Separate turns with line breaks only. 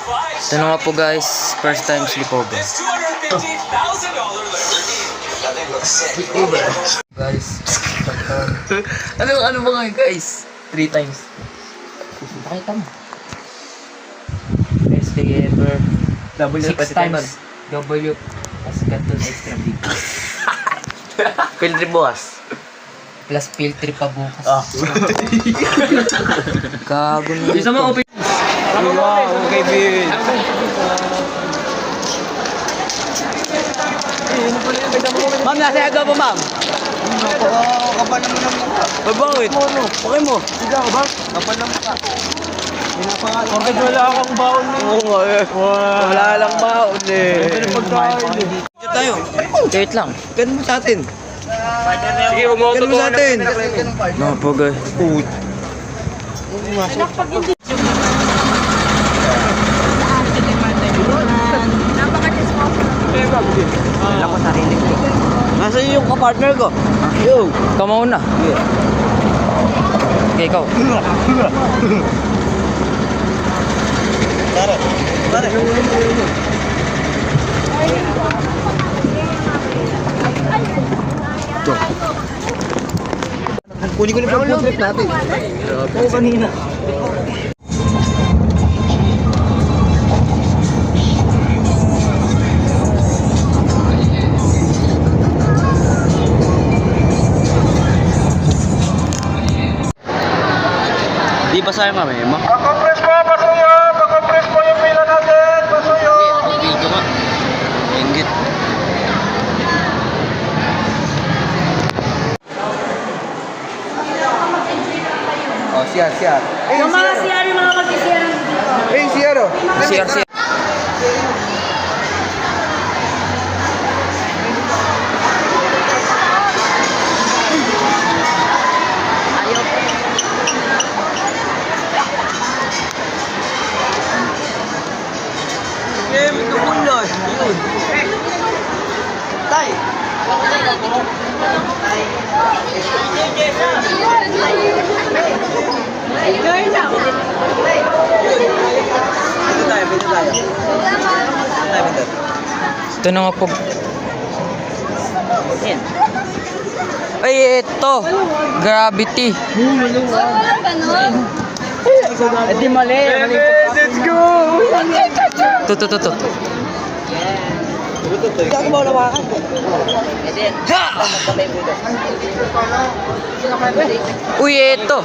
Ito na nga po guys, first time sleepover. Guys, ano ba ngayon guys? 3 times. Nakita mo. Best day ever. 6 times. W. As ganito extra big.
Field trip bukas.
Plus field trip pa bukas. Gago na
Isa mo open. Okay, Bill. Ma'am, nasa aga po, ma'am.
Kapal naman ang mukha.
Bakit? Okay mo.
Sige ako ba? Kapal ng mukha.
Bakit wala akong baon eh? Oo nga eh. Wala lang baon eh.
Dito tayo.
Wait lang.
Ganun mo sa atin.
Sige, umuto
Ganun mo sa atin.
Mga po guys.
Wala ko sarili ko. Nasa yung kapartner ko. Yo.
Ikaw mauna. Okay, ikaw.
Tara. Tara. Kunin ko na yung food trip natin. Oo, kanina.
Di ba sa'yo mami?
Pag-compress po, pasuyo! Pag-compress po yung pila natin! Pasuyo!
Video nga. Inggit.
Oh, siya.
Yung mga CR, yung mga mag-CR dito.
Eh, siya ro.
Siya.
Eh, may kapulos. Yun. Tay. Pwede tayo.
Ito na nga po. Ay, ito. Gravity.
Di mali.
Let's go!
Ito.
Hindi ako maulawakan.
Uy, ito.